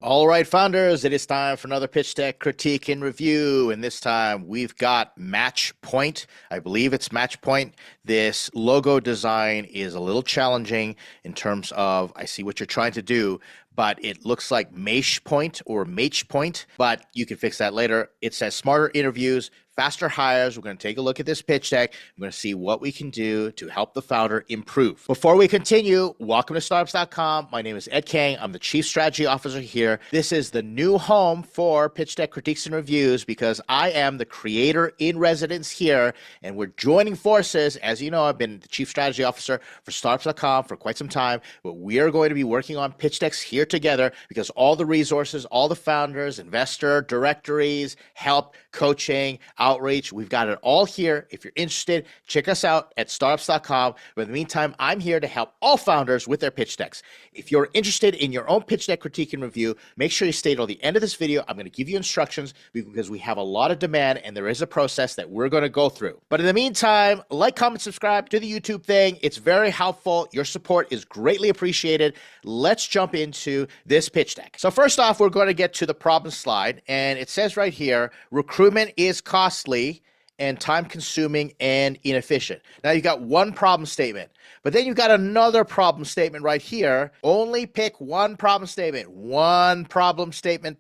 All right, founders, it is time for another pitch deck critique and review. And this time we've got Match Point. I believe it's Match Point. This logo design is a little challenging in terms of I see what you're trying to do, but it looks like Mache Point or Mach Point, but you can fix that later. It says smarter interviews, faster hires. We're going to take a look at this pitch deck. We're going to see what we can do to help the founder improve. Before we continue, welcome to Startups.com. My name is Ed Kang. I'm the Chief Strategy Officer here. This is the new home for pitch deck critiques and reviews because I am the creator in residence here, and we're joining forces. As you know, I've been the Chief Strategy Officer for Startups.com for quite some time, but we are going to be working on pitch decks here together because all the resources, all the founders, investor directories, help, coaching, outreach, we've got it all here. If you're interested, check us out at Startups.com. But in the meantime, I'm here to help all founders with their pitch decks. If you're interested in your own pitch deck critique and review, make sure you stay till the end of this video. I'm going to give you instructions because we have a lot of demand and there is a process that we're going to go through. But in the meantime, like, comment, subscribe to the YouTube thing. It's very helpful. Your support is greatly appreciated. Let's jump into this pitch deck. So first off, we're going to get to the problem slide, and it says right here, recruitment is costly and time-consuming and inefficient. Now, you got one problem statement, but then you got another problem statement right here. Only pick one problem statement,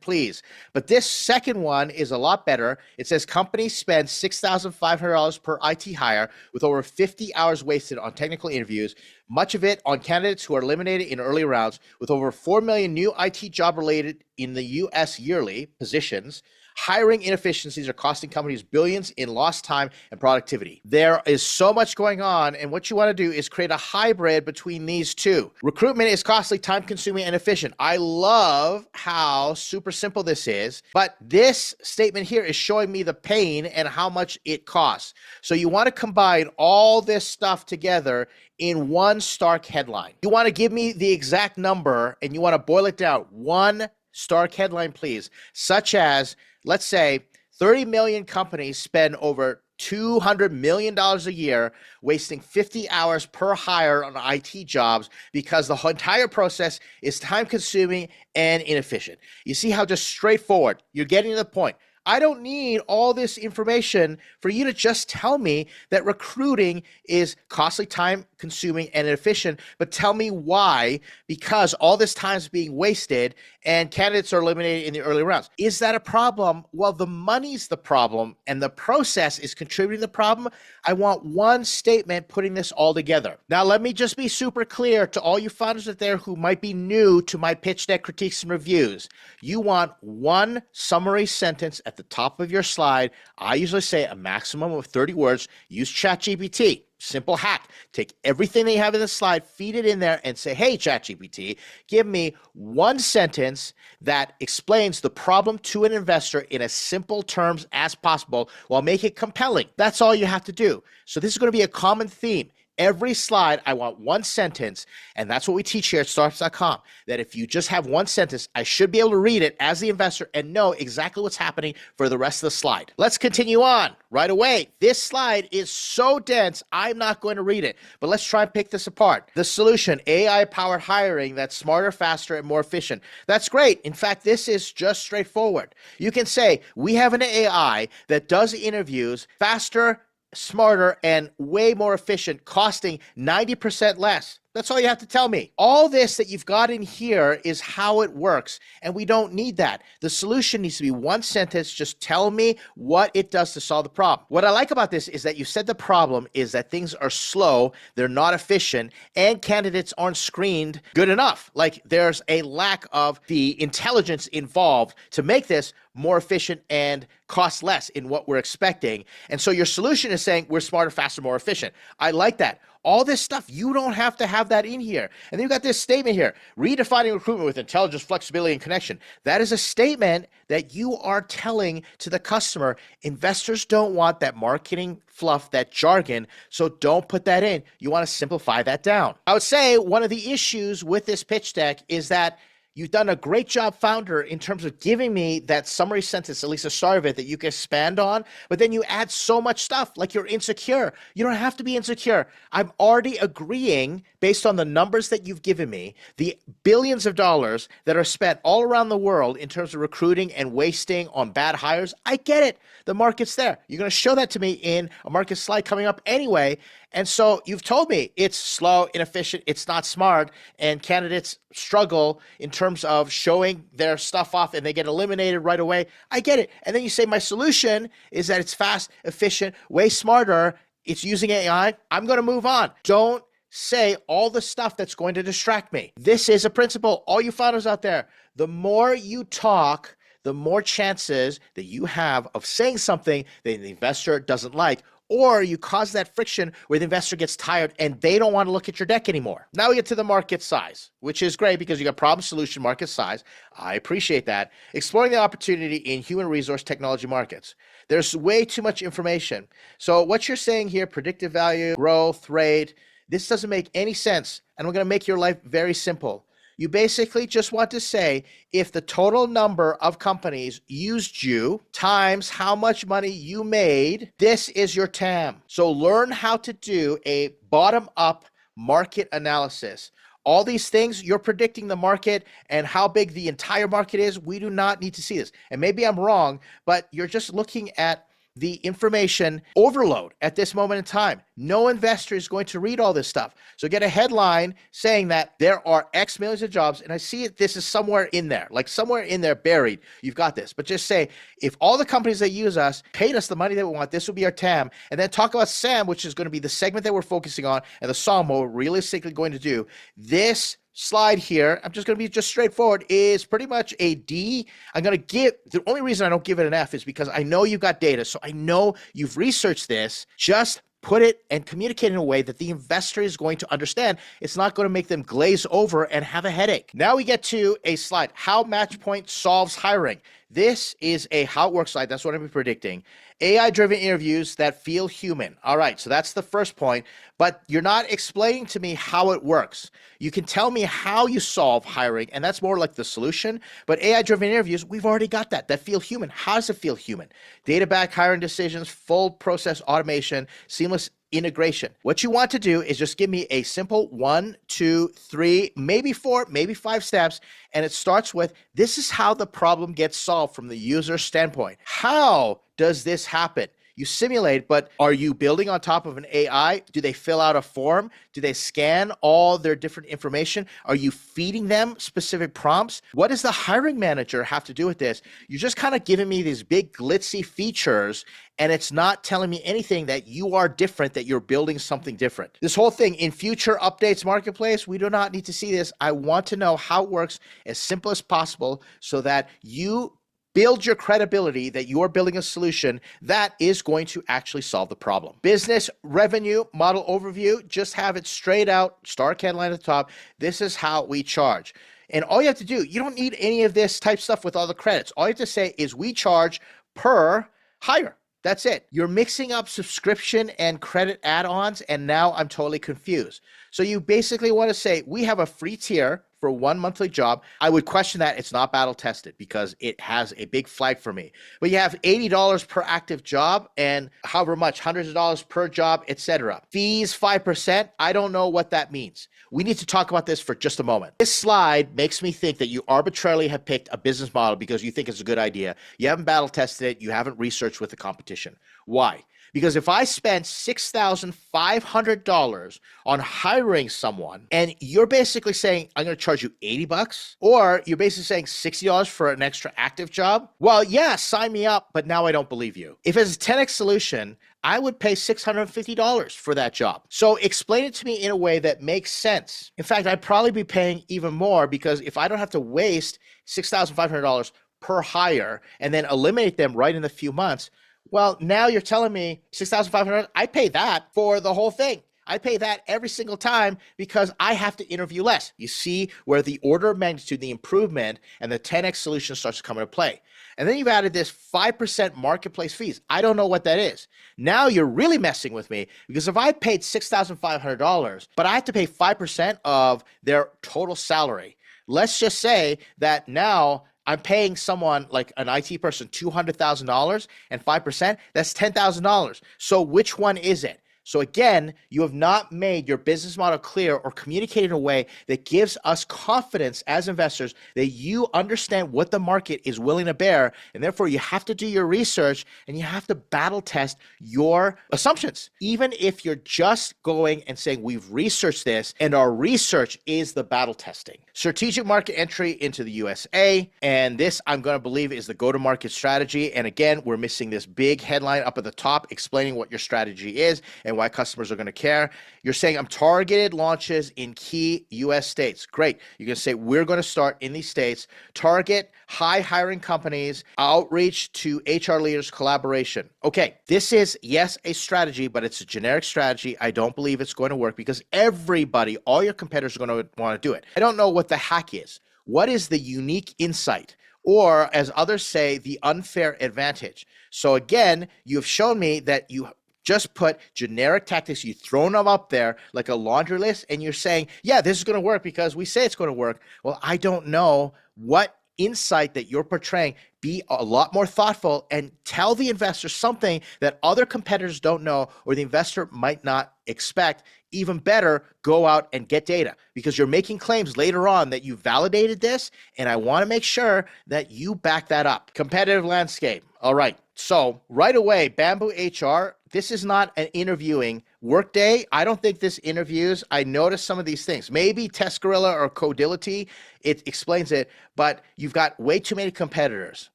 please. But this second one is a lot better. It says companies spend $6,500 per IT hire with over 50 hours wasted on technical interviews, much of it on candidates who are eliminated in early rounds, with over 4 million new IT job-related in the U.S. yearly positions. Hiring inefficiencies are costing companies billions in lost time and productivity. There is so much going on, and what you want to do is create a hybrid between these two. Recruitment is costly, time-consuming, and efficient. I love how super simple this is, but this statement here is showing me the pain and how much it costs. So you want to combine all this stuff together in one stark headline. You want to give me the exact number, and you want to boil it down. One stark headline, please, such as, let's say 30 million companies spend over $200 million a year wasting 50 hours per hire on IT jobs because the entire process is time-consuming and inefficient. You see how just straightforward, you're getting to the point. I don't need all this information for you to just tell me that recruiting is costly, time-consuming, and inefficient, but tell me why, because all this time is being wasted and candidates are eliminated in the early rounds. Is that a problem? Well, the money's the problem, and the process is contributing to the problem. I want one statement putting this all together. Now, let me just be super clear to all you founders out there who might be new to my pitch deck critiques and reviews. You want one summary sentence at the top of your slide. I usually say a maximum of 30 words. Use ChatGPT. Simple hack. Take everything that you have in the slide, feed it in there, and say, hey, ChatGPT, give me one sentence that explains the problem to an investor in as simple terms as possible while making it compelling. That's all you have to do. So this is going to be a common theme. Every slide, I want one sentence, and that's what we teach here at Startups.com, that if you just have one sentence, I should be able to read it as the investor and know exactly what's happening for the rest of the slide. Let's continue on right away. This slide is so dense, I'm not going to read it, but let's try and pick this apart. The solution, AI-powered hiring that's smarter, faster, and more efficient. That's great. In fact, this is just straightforward. You can say, we have an AI that does interviews faster, smarter, and way more efficient, costing 90% less. That's all you have to tell me. All this that you've got in here is how it works, and we don't need that. The solution needs to be one sentence. Just tell me what it does to solve the problem. What I like about this is that you said the problem is that things are slow, they're not efficient, and candidates aren't screened good enough. Like there's a lack of the intelligence involved to make this more efficient and cost less in what we're expecting. And so your solution is saying we're smarter, faster, more efficient. I like that. All this stuff, you don't have to have that in here. And then you've got this statement here, redefining recruitment with intelligence, flexibility, and connection. That is a statement that you are telling to the customer. Investors don't want that marketing fluff, that jargon, so don't put that in. You want to simplify that down. I would say one of the issues with this pitch deck is that You've done a great job, founder, in terms of giving me that summary sentence, at least a start of it, that you can expand on. But then you add so much stuff like you're insecure. You don't have to be insecure. I'm already agreeing based on the numbers that you've given me, the billions of dollars that are spent all around the world in terms of recruiting and wasting on bad hires. I get it. The market's there. You're going to show that to me in a market slide coming up anyway. And so you've told me it's slow, inefficient, it's not smart, and candidates struggle in terms of showing their stuff off and they get eliminated right away. I get it. And then you say my solution is that it's fast, efficient, way smarter. It's using AI. I'm going to move on. Don't say all the stuff that's going to distract me. This is a principle. All you founders out there, the more you talk, the more chances that you have of saying something that the investor doesn't like, or you cause that friction where the investor gets tired and they don't want to look at your deck anymore. Now we get to the market size, which is great because you got problem, solution, market size. I appreciate that. Exploring the opportunity in human resource technology markets. There's way too much information. So what you're saying here, predictive value, growth rate, this doesn't make any sense. And I'm going to make your life very simple. You basically just want to say if the total number of companies used you times how much money you made, this is your TAM. So learn how to do a bottom-up market analysis. All these things, you're predicting the market and how big the entire market is. We do not need to see this. And maybe I'm wrong, but you're just looking at the information overload at this moment in time. No investor is going to read all this stuff. So get a headline saying that there are X millions of jobs, and I see it, this is somewhere in there, like somewhere in there buried. You've got this, but just say, if all the companies that use us paid us the money that we want, this would be our TAM. And then talk about SAM, which is going to be the segment that we're focusing on, and the SOM, what we're realistically going to do. This slide here, I'm just going to be just straightforward, is pretty much a D. I'm going to give, the only reason I don't give it an F is because I know you've got data. So I know you've researched this. Just put it and communicate in a way that the investor is going to understand. It's not going to make them glaze over and have a headache. Now we get to a slide, how Matchpoint solves hiring. This is a how it works slide. That's what I'm predicting. AI-driven interviews that feel human. All right, so that's the first point, but you're not explaining to me how it works. You can tell me how you solve hiring, and that's more like the solution, but AI-driven interviews, we've already got that feel human. How does it feel human? Data-backed hiring decisions, full process automation, seamless integration. What you want to do is just give me a simple 1, 2, 3, maybe 4, maybe 5 steps. And it starts with, this is how the problem gets solved from the user standpoint. How does this happen? You simulate, but are you building on top of an AI? Do they fill out a form? Do they scan all their different information? Are you feeding them specific prompts? What does the hiring manager have to do with this? You're just kind of giving me these big glitzy features, and it's not telling me anything that you are different, that you're building something different. This whole thing in future updates marketplace, we do not need to see this. I want to know how it works as simple as possible so that you build your credibility that you're building a solution that is going to actually solve the problem. Business revenue model overview, just have it straight out, start headline at the top. This is how we charge. And all you have to do, you don't need any of this type stuff with all the credits. All you have to say is we charge per hire. That's it. You're mixing up subscription and credit add-ons, and now I'm totally confused. So you basically want to say, we have a free tier for 1 monthly job. I would question that it's not battle tested because it has a big flag for me. But you have $80 per active job and however much, hundreds of dollars per job, etc. Fees 5%. I don't know what that means. We need to talk about this for just a moment. This slide makes me think that you arbitrarily have picked a business model because you think it's a good idea. You haven't battle tested it. You haven't researched with the competition. Why? Because if I spend $6,500 on hiring someone and you're basically saying, I'm going to charge you $80, or you're basically saying $60 for an extra active job, well, yeah, sign me up, but now I don't believe you. If it's a 10X solution, I would pay $650 for that job. So explain it to me in a way that makes sense. In fact, I'd probably be paying even more because if I don't have to waste $6,500 per hire and then eliminate them right in a few months, well, now you're telling me $6,500, I pay that for the whole thing. I pay that every single time because I have to interview less. You see where the order of magnitude, the improvement, and the 10X solution starts to come into play. And then you've added this 5% marketplace fees. I don't know what that is. Now you're really messing with me because if I paid $6,500, but I have to pay 5% of their total salary, let's just say that now I'm paying someone like an IT person $200,000 and 5%, that's $10,000. So which one is it? So again, you have not made your business model clear or communicated in a way that gives us confidence as investors that you understand what the market is willing to bear. And therefore, you have to do your research and you have to battle test your assumptions. Even if you're just going and saying, we've researched this and our research is the battle testing. Strategic market entry into the USA. And this, I'm going to believe, is the go-to-market strategy. And again, we're missing this big headline up at the top explaining what your strategy is and why customers are going to care. You're saying I'm targeted launches in key US states. Great. You're going to say we're going to start in these states, target high hiring companies, outreach to HR leaders, collaboration. Okay, this is, yes, a strategy, but it's a generic strategy. I don't believe it's going to work because everybody, all your competitors are going to want to do it. I don't know what the hack is. What is the unique insight? Or as others say, the unfair advantage. So again, you've shown me that you just put generic tactics, you've thrown them up there like a laundry list, and you're saying, yeah, this is going to work because we say it's going to work. Well, I don't know what insight that you're portraying. Be a lot more thoughtful and tell the investor something that other competitors don't know or the investor might not expect. Even better, go out and get data because you're making claims later on that you validated this, and I want to make sure that you back that up. Competitive landscape. All right. So right away, Bamboo HR, this is not an interviewing. Workday, I don't think this interviews. I noticed some of these things. Maybe Test Gorilla or Codility, it explains it, but you've got way too many competitors.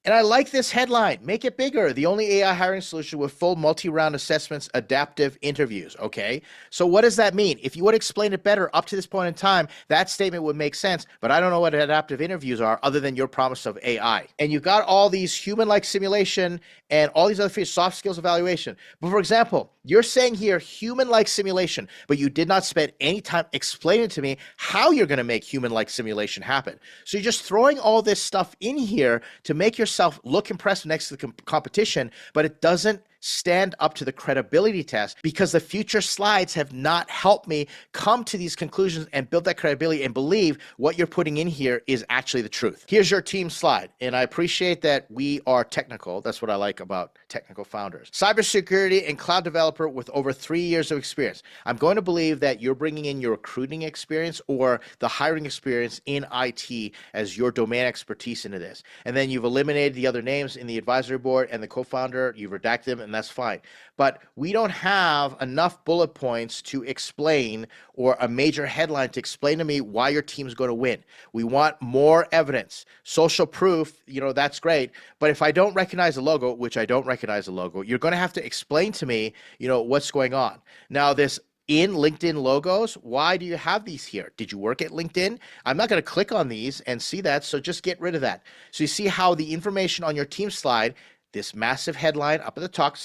And I like this headline. Make it bigger. The only AI hiring solution with full multi-round assessments, adaptive interviews. Okay. So what does that mean? If you would explain it better up to this point in time, that statement would make sense, but I don't know what adaptive interviews are other than your promise of AI. And you've got all these human-like simulation and all these other features, soft skills evaluation. But for example, you're saying here human-like simulation, but you did not spend any time explaining to me how you're going to make human-like simulation happen. So you're just throwing all this stuff in here to make yourself look impressive next to the competition, but it doesn't stand up to the credibility test because the future slides have not helped me come to these conclusions and build that credibility and believe what you're putting in here is actually the truth. Here's your team slide. And I appreciate that we are technical. That's what I like about technical founders. Cybersecurity and cloud developer with over 3 years of experience. I'm going to believe that you're bringing in your recruiting experience or the hiring experience in IT as your domain expertise into this. And then you've eliminated the other names in the advisory board and the co-founder, you've redacted them, and that's fine. But we don't have enough bullet points to explain or a major headline to explain to me why your team's going to win. We want more evidence. Social proof, that's great. But if I don't recognize the logo, which I don't recognize the logo, you're going to have to explain to me, what's going on. Now, this in LinkedIn logos, why do you have these here? Did you work at LinkedIn? I'm not going to click on these and see that, so just get rid of that. So you see how the information on your team slide, this massive headline up at the top,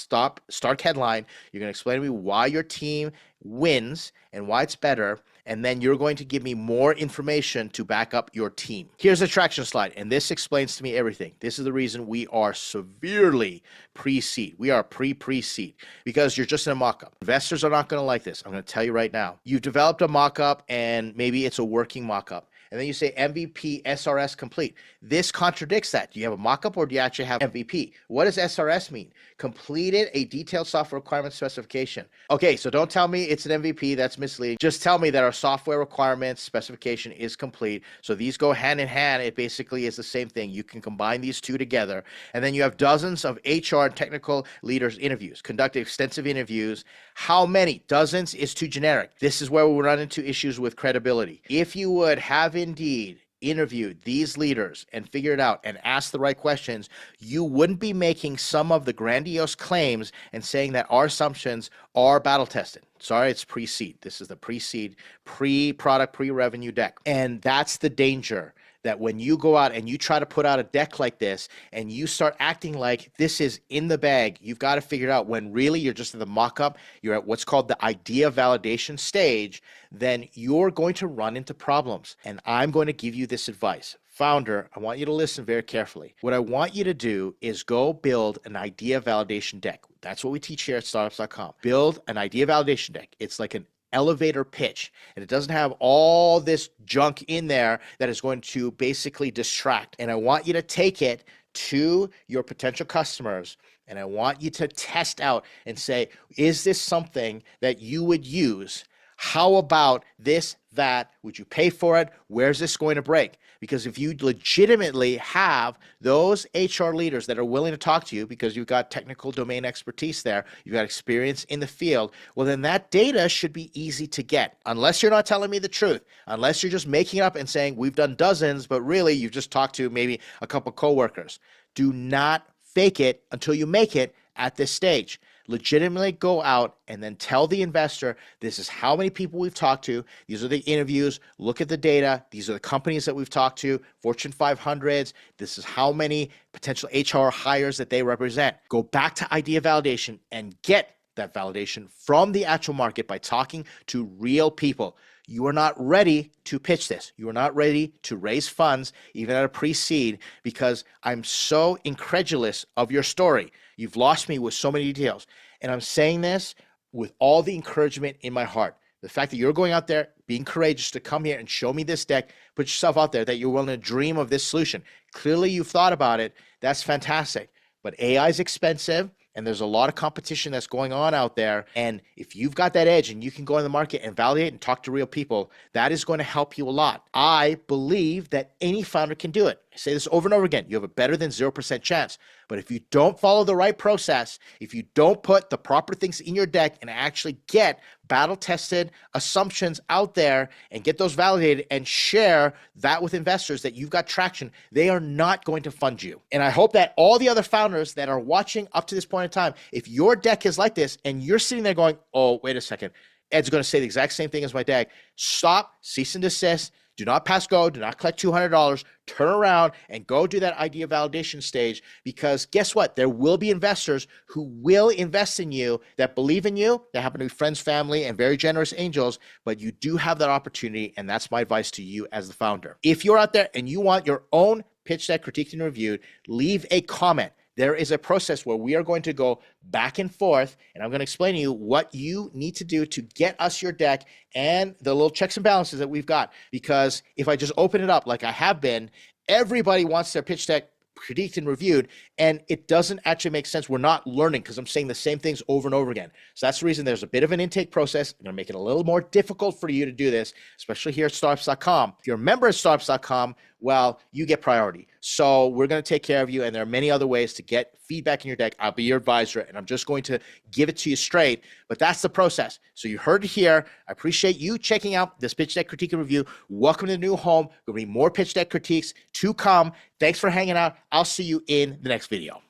start headline, you're going to explain to me why your team wins and why it's better, and then you're going to give me more information to back up your team. Here's the traction slide, and this explains to me everything. This is the reason we are severely pre-seed. We are pre-seed because you're just in a mock-up. Investors are not going to like this. I'm going to tell you right now. You've developed a mock-up, and maybe it's a working mock-up. And then you say MVP SRS complete. This contradicts that. Do you have a mock-up or do you actually have MVP? What does SRS mean? Completed a detailed software requirement specification. Okay, so don't tell me it's an MVP. That's misleading. Just tell me that our software requirements specification is complete. So these go hand in hand. It basically is the same thing. You can combine these two together. And then you have dozens of HR and technical leaders interviews. Conducted extensive interviews. How many? Dozens is too generic. This is where we run into issues with credibility. If you would have indeed interviewed these leaders and figured out and asked the right questions, you wouldn't be making some of the grandiose claims and saying that our assumptions are battle tested. Sorry, it's pre-seed. This is the pre-seed, pre-product, pre-revenue deck. And that's the danger, that when you go out and you try to put out a deck like this and you start acting like this is in the bag, you've got to figure it out when really you're just in the mock-up, you're at what's called the idea validation stage, then you're going to run into problems. And I'm going to give you this advice. Founder, I want you to listen very carefully. What I want you to do is go build an idea validation deck. That's what we teach here at Startups.com. Build an idea validation deck. It's like an elevator pitch, and it doesn't have all this junk in there that is going to basically distract. And I want you to take it to your potential customers, and I want you to test out and say, is this something that you would use? How about this, that? Would you pay for it? Where's this going to break? Because if you legitimately have those HR leaders that are willing to talk to you because you've got technical domain expertise there, you've got experience in the field, well, then that data should be easy to get. Unless you're not telling me the truth, unless you're just making it up and saying, we've done dozens, but really you've just talked to maybe a couple coworkers. Do not fake it until you make it at this stage. Legitimately go out and then tell the investor, this is how many people we've talked to. These are the interviews. Look at the data. These are the companies that we've talked to, Fortune 500s. This is how many potential HR hires that they represent. Go back to idea validation and get that validation from the actual market by talking to real people. You are not ready to pitch this. You are not ready to raise funds, even at a pre-seed, because I'm so incredulous of your story. You've lost me with so many details. And I'm saying this with all the encouragement in my heart. The fact that you're going out there, being courageous to come here and show me this deck, put yourself out there, that you're willing to dream of this solution. Clearly, you've thought about it. That's fantastic. But AI is expensive. And there's a lot of competition that's going on out there. And if you've got that edge and you can go in the market and validate and talk to real people, that is going to help you a lot. I believe that any founder can do it. I say this over and over again. You have a better than 0% chance. But if you don't follow the right process, if you don't put the proper things in your deck and actually get battle-tested assumptions out there and get those validated and share that with investors that you've got traction, they are not going to fund you. And I hope that all the other founders that are watching up to this point in time, if your deck is like this and you're sitting there going, oh, wait a second, Ed's going to say the exact same thing as my deck, stop, cease and desist. Do not pass go. Do not collect $200. Turn around and go do that idea validation stage, because guess what? There will be investors who will invest in you, that believe in you, that happen to be friends, family, and very generous angels, but you do have that opportunity, and that's my advice to you as the founder. If you're out there and you want your own pitch deck critiqued and reviewed, leave a comment. There is a process where we are going to go back and forth, and I'm going to explain to you what you need to do to get us your deck and the little checks and balances that we've got. Because if I just open it up like I have been, everybody wants their pitch deck critiqued and reviewed, and it doesn't actually make sense. We're not learning because I'm saying the same things over and over again. So that's the reason there's a bit of an intake process. I'm going to make it a little more difficult for you to do this, especially here at Startups.com. If you're a member at Startups.com, well, you get priority. So we're going to take care of you, and there are many other ways to get feedback in your deck. I'll be your advisor, and I'm just going to give it to you straight, but that's the process. So you heard it here. I appreciate you checking out this pitch deck critique and review. Welcome to the new home. There'll be more pitch deck critiques to come. Thanks for hanging out. I'll see you in the next video.